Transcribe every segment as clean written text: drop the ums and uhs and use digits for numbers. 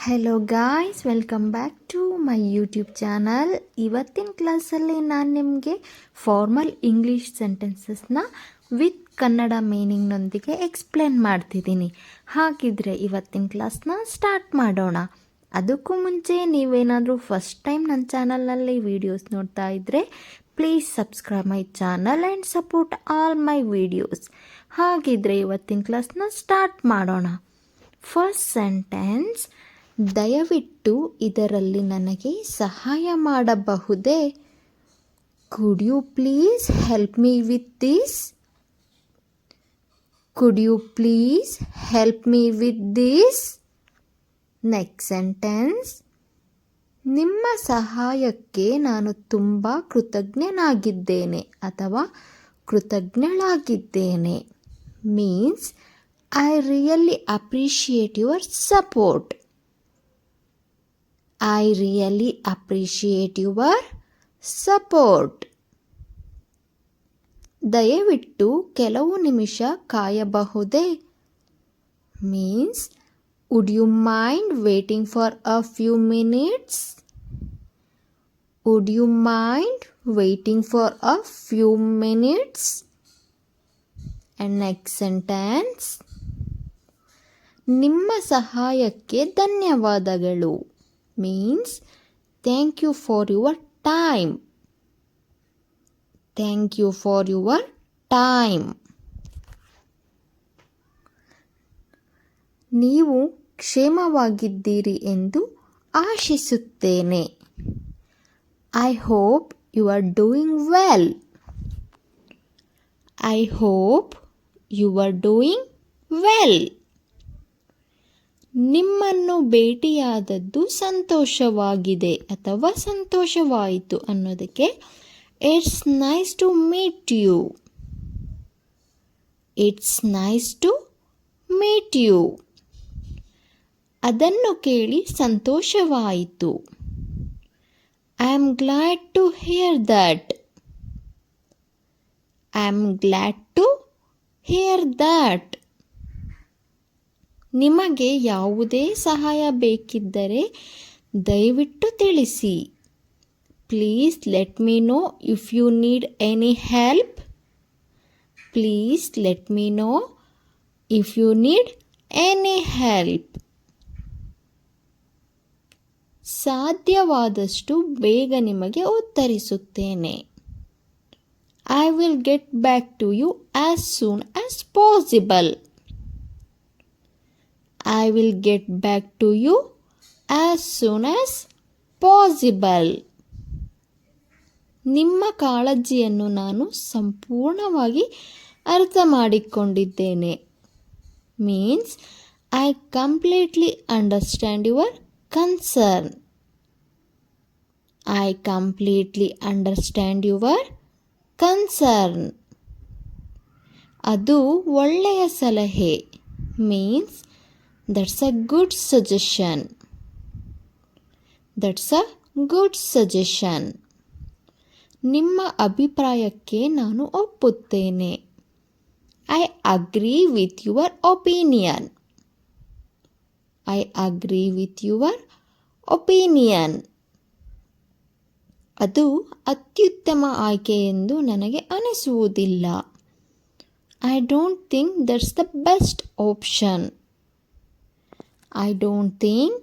Hello guys, welcome back to my YouTube channel. ಇವತ್ತಿನ ಕ್ಲಾಸಲ್ಲಿ ನಾನು ನಿಮಗೆ ಫಾರ್ಮಲ್ ಇಂಗ್ಲೀಷ್ ಸೆಂಟೆನ್ಸಸ್ನ ವಿತ್ ಕನ್ನಡ ಮೀನಿಂಗ್ನೊಂದಿಗೆ ಎಕ್ಸ್ಪ್ಲೇನ್ ಮಾಡ್ತಿದ್ದೀನಿ. ಹಾಗಿದ್ರೆ ಇವತ್ತಿನ ಕ್ಲಾಸ್ನ ಸ್ಟಾರ್ಟ್ ಮಾಡೋಣ. ಅದಕ್ಕೂ ಮುಂಚೆ ನೀವೇನಾದರೂ ಫಸ್ಟ್ ಟೈಮ್ ನನ್ನ ಚಾನಲ್ನಲ್ಲಿ ವೀಡಿಯೋಸ್ ನೋಡ್ತಾ ಇದ್ದರೆ please subscribe my channel and support all my videos. ಹಾಗಿದ್ರೆ ಇವತ್ತಿನ ಕ್ಲಾಸ್ನ ಸ್ಟಾರ್ಟ್ ಮಾಡೋಣ. ಫಸ್ಟ್ ಸೆಂಟೆನ್ಸ್: ದಯವಿಟ್ಟು ಇದರಲ್ಲಿ ನನಗೆ ಸಹಾಯ ಮಾಡಬಹುದೇ? Could you please help me with this? Could you please help me with this? Next sentence: ನಿಮ್ಮ ಸಹಾಯಕ್ಕೆ ನಾನು ತುಂಬ ಕೃತಜ್ಞನಾಗಿದ್ದೇನೆ ಅಥವಾ ಕೃತಜ್ಞಳಾಗಿದ್ದೇನೆ. Means I really appreciate your support. I really appreciate your support. ದಯವಿಟ್ಟು ಕೆಲವು ನಿಮಿಷ ಕಾಯಬಹುದೇ? Means would you mind waiting for a few minutes? Would you mind waiting for a few minutes? And next sentence: ನಿಮ್ಮ ಸಹಾಯಕ್ಕೆ ಧನ್ಯವಾದಗಳು. Means thank you for your time. Thank you for your time. ನೀವು ಕ್ಷೇಮವಾಗಿದ್ದೀರಿ ಎಂದು ಆಶಿಸುತ್ತೇನೆ. I hope you are doing well. I hope you are doing well. ನಿಮ್ಮನ್ನು ಭೇಟಿಯಾದದ್ದು ಸಂತೋಷವಾಗಿದೆ ಅಥವಾ ಸಂತೋಷವಾಯಿತು ಅನ್ನೋದಕ್ಕೆ it's nice to meet you. It's nice to meet you. ಅದನ್ನು ಕೇಳಿ ಸಂತೋಷವಾಯಿತು. I am glad to hear that. I am glad to hear that. ನಿಮಗೆ ಯಾವುದೇ ಸಹಾಯ ಬೇಕಿದ್ದರೆ ದಯವಿಟ್ಟು ತಿಳಿಸಿ. Please let me know if you need any help. Please let me know if you need any help. ಸಾಧ್ಯವಾದಷ್ಟು ಬೇಗ ನಿಮಗೆ ಉತ್ತರಿಸುತ್ತೇನೆ. I will get back to you as soon as possible. I will get back to you as soon as possible. ನಿಮ್ಮ ಕಾಳಜಿಯನ್ನು ನಾನು ಸಂಪೂರ್ಣವಾಗಿ ಅರ್ಥ ಮಾಡಿಕೊಂಡಿದ್ದೇನೆ. Means I completely understand your concern. I completely understand your concern. ಅದು ಒಳ್ಳೆಯ ಸಲಹೆ. Means that's a good suggestion. That's a good suggestion. ನಿಮ್ಮ ಅಭಿಪ್ರಾಯಕ್ಕೆ ನಾನು ಒಪ್ಪುತ್ತೇನೆ. I agree with your opinion. I agree with your opinion. ಅದು ಅತ್ಯುತ್ತಮ ಆಯ್ಕೆ ಎಂದು ನನಗೆ ಅನಿಸುವುದಿಲ್ಲ. I don't think that's the best option. I don't think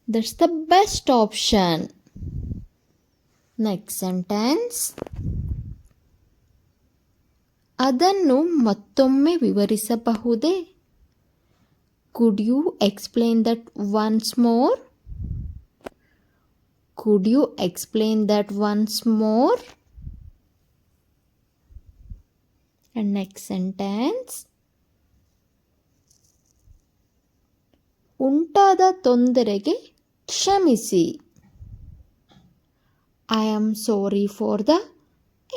that's the best option. Next sentence: ಅದನ್ನು ಮತ್ತೊಮ್ಮೆ ವಿವರಿಸಬಹುದೇ? Could you explain that once more? Could you explain that once more? And next sentence: ಉಂಟಾದ ತೊಂದರೆಗೆ ಕ್ಷಮಿಸಿ. I am sorry for the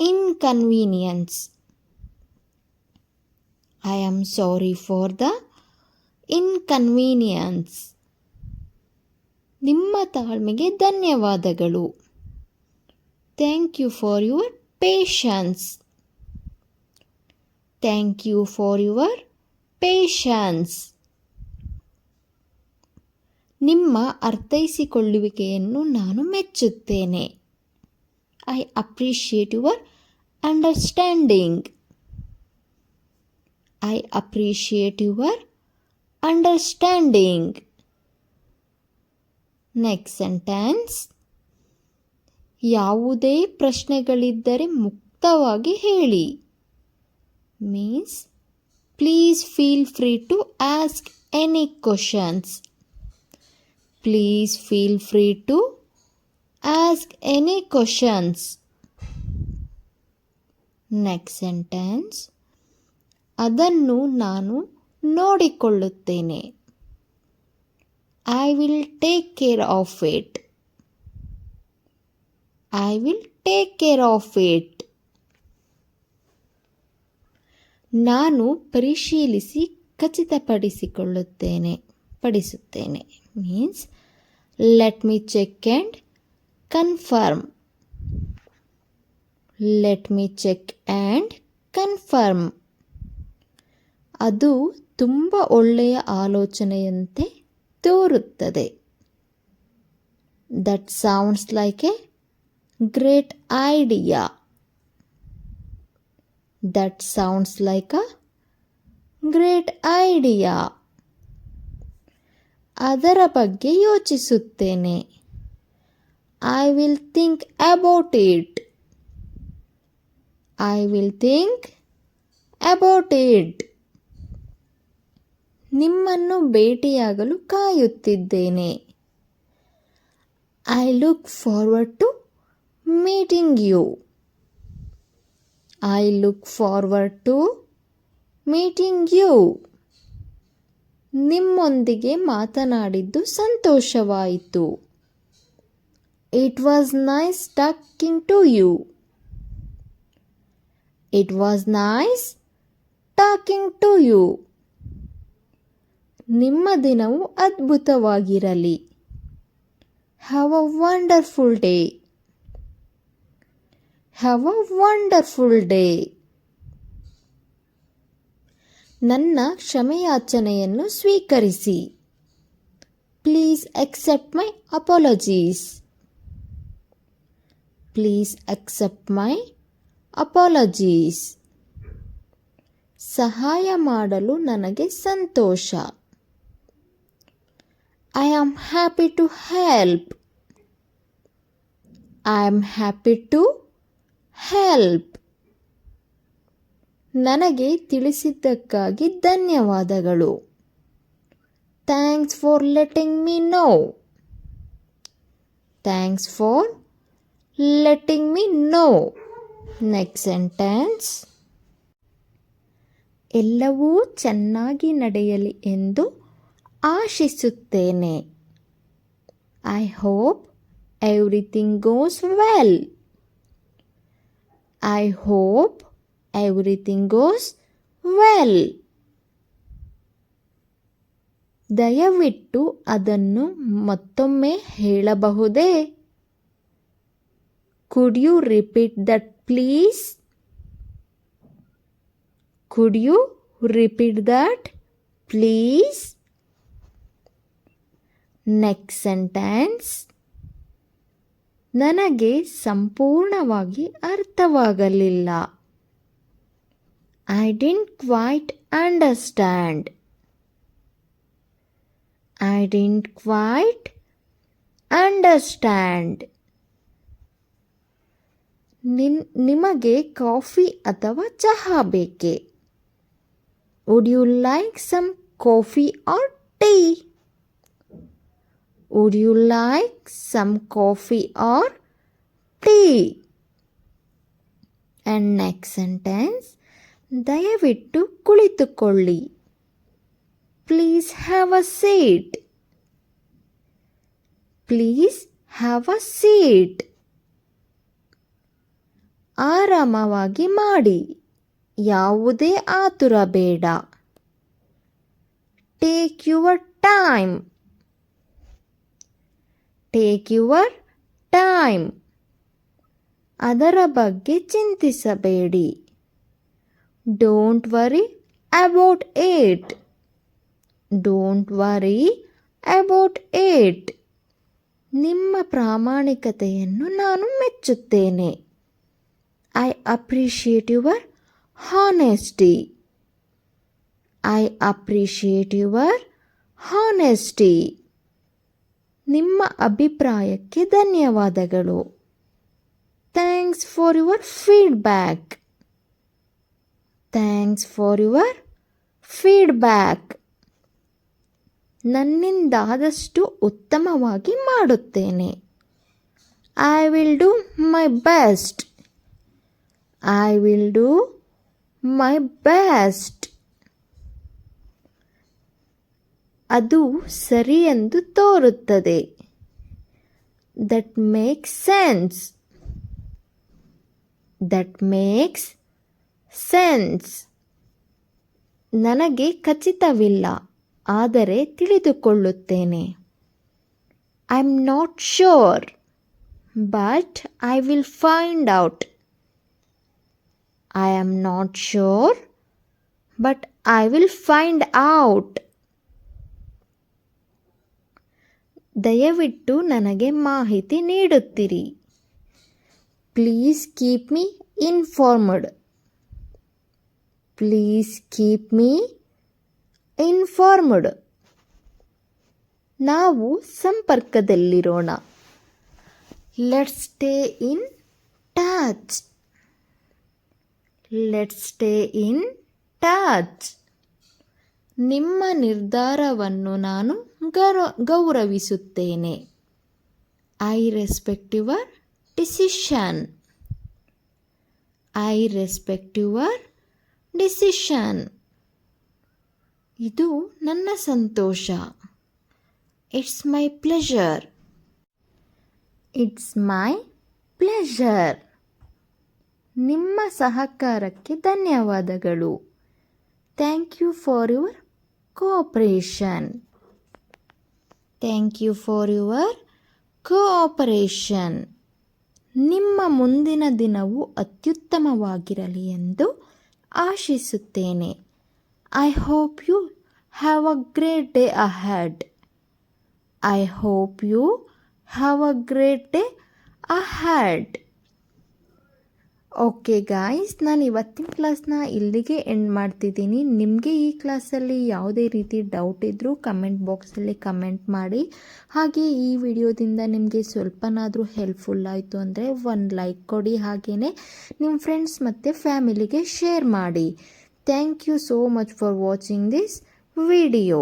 inconvenience. I am sorry for the inconvenience. ನಿಮ್ಮ ತಾಳ್ಮೆಗೆ ಧನ್ಯವಾದಗಳು. Thank you for your patience. Thank you for your patience. ನಿಮ್ಮ ಅರ್ಥೈಸಿಕೊಳ್ಳುವಿಕೆಯನ್ನು ನಾನು ಮೆಚ್ಚುತ್ತೇನೆ. I appreciate your understanding. I appreciate your understanding. Next sentence. ಯಾವುದೇ ಪ್ರಶ್ನೆಗಳಿದ್ದರೆ ಮುಕ್ತವಾಗಿ ಹೇಳಿ. Means please feel free to ask any questions. Please feel free to ask any questions. Next sentence. ಅದನ್ನು ನಾನು ನೋಡಿಕೊಳ್ಳುತ್ತೇನೆ. I will take care of it. I will take care of it. ನಾನು ಪರಿಶೀಲಿಸಿ ಖಚಿತಪಡಿಸುತ್ತೇನೆ. Means let me check and confirm. Let me check and confirm. ಅದು ತುಂಬ ಒಳ್ಳೆಯ ಆಲೋಚನೆಯಂತೆ ತೋರುತ್ತದೆ. That sounds like a great idea. That sounds like a great idea. ಅದರ ಬಗ್ಗೆ ಯೋಚಿಸುತ್ತೇನೆ. I will think about it. I will think about it. ನಿಮ್ಮನ್ನು ಭೇಟಿಯಾಗಲು ಕಾಯುತ್ತಿದ್ದೇನೆ. I look forward to meeting you. I look forward to meeting you. ನಿಮ್ಮೊಂದಿಗೆ ಮಾತನಾಡಿದ್ದು ಸಂತೋಷವಾಯಿತು. It was nice talking to you. It was nice talking to you. ನಿಮ್ಮ ದಿನವು ಅದ್ಭುತವಾಗಿರಲಿ. Have a wonderful day. Have a wonderful day. ನನ್ನ ಕ್ಷಮೆಯಾಚನೆಯನ್ನು ಸ್ವೀಕರಿಸಿ. Please accept my apologies. Please accept my apologies. ಸಹಾಯ ಮಾಡಲು ನನಗೆ ಸಂತೋಷ. I am happy to help. I am happy to help. ನನಗೆ ತಿಳಿಸಿದ್ದಕ್ಕಾಗಿ ಧನ್ಯವಾದಗಳು. Thanks for letting me know. Thanks for letting me know. Next sentence. ಎಲ್ಲವೂ ಚೆನ್ನಾಗಿ ನಡೆಯಲಿ ಎಂದು ಆಶಿಸುತ್ತೇನೆ. I hope everything goes well. I hope everything goes well. ದಯವಿಟ್ಟು ಅದನ್ನು ಮತ್ತೊಮ್ಮೆ ಹೇಳಬಹುದೇ? Could you repeat that please? Could you repeat that please? Next sentence. ನನಗೆ ಸಂಪೂರ್ಣವಾಗಿ ಅರ್ಥವಾಗಲಿಲ್ಲ. I didn't quite understand. I didn't quite understand. ನಿಮಗೆ ಕಾಫಿ ಅಥವಾ ಚಹಾ ಬೇಕೇ? Would you like some coffee or tea? Would you like some coffee or tea? And next sentence. ದಯವಿಟ್ಟು ಕುಳಿತುಕೊಳ್ಳಿ. Please have a seat. Please have a seat. ಆರಾಮವಾಗಿ ಮಾಡಿ. ಯಾವುದೇ ಆತುರ ಬೇಡ. Take your time. Take your time. ಅದರ ಬಗ್ಗೆ ಚಿಂತಿಸಬೇಡಿ. Don't worry about it. Don't worry about it. ನಿಮ್ಮ ಪ್ರಾಮಾಣಿಕತೆಯನ್ನು ನಾನು ಮೆಚ್ಚುತ್ತೇನೆ. I appreciate your honesty. I appreciate your honesty. ನಿಮ್ಮ ಅಭಿಪ್ರಾಯಕ್ಕೆ ಧನ್ಯವಾದಗಳು. Thanks for your feedback. Thanks for your feedback. ನನ್ನಿಂದಾದಷ್ಟು ಉತ್ತಮವಾಗಿ ಮಾಡುತ್ತೇನೆ. I will do my best. I will do my best. ಅದು ಸರಿ ಎಂದು ತೋರುತ್ತದೆ. That makes sense. That makes sense. ನನಗೆ ಖಚಿತವಿಲ್ಲ, ಆದರೆ ತಿಳಿದುಕೊಳ್ಳುತ್ತೇನೆ. I am not sure, but I will find out. I am not sure, but I will find out. ದಯವಿಟ್ಟು ನನಗೆ ಮಾಹಿತಿ ನೀಡುತ್ತಿರಿ. Please keep me informed. Please keep me informed. ನಾವು ಸಂಪರ್ಕದಲ್ಲಿರೋಣ. Let's stay in touch. Let's stay in touch. ನಿಮ್ಮ ನಿರ್ಧಾರವನ್ನು ನಾನು ಗೌರವಿಸುತ್ತೇನೆ. I respect your decision. I respect your decision. ಇದು ನನ್ನ ಸಂತೋಷ. It's my pleasure. It's my pleasure. ನಿಮ್ಮ ಸಹಕಾರಕ್ಕೆ ಧನ್ಯವಾದಗಳು. Thank you for your cooperation. Thank you for your cooperation. ನಿಮ್ಮ ಮುಂದಿನ ದಿನವು ಅತ್ಯುತ್ತಮವಾಗಿರಲಿ ಎಂದು ಆಶಿಸುತ್ತೇನೆ. I hope you have a great day ahead. I hope you have a great day ahead. Okay guys, ನಾನು ಇವತ್ತಿನ ಕ್ಲಾಸ್ನ ಇಲ್ಲಿಗೆ ಎಂಡ್ ಮಾಡ್ತಿದ್ದೀನಿ. ನಿಮಗೆ ಈ ಕ್ಲಾಸಲ್ಲಿ ಯಾವುದೇ ರೀತಿ ಡೌಟ್ ಇದ್ದರೂ ಕಮೆಂಟ್ ಬಾಕ್ಸಲ್ಲಿ ಕಮೆಂಟ್ ಮಾಡಿ. ಹಾಗೆ ಈ ವಿಡಿಯೋದಿಂದ ನಿಮಗೆ ಸ್ವಲ್ಪನಾದರೂ ಹೆಲ್ಪ್ಫುಲ್ ಆಯಿತು ಅಂದರೆ ಒಂದು ಲೈಕ್ ಕೊಡಿ. ಹಾಗೆಯೇ ನಿಮ್ಮ ಫ್ರೆಂಡ್ಸ್ ಮತ್ತು ಫ್ಯಾಮಿಲಿಗೆ ಶೇರ್ ಮಾಡಿ. Thank you so much for watching this video.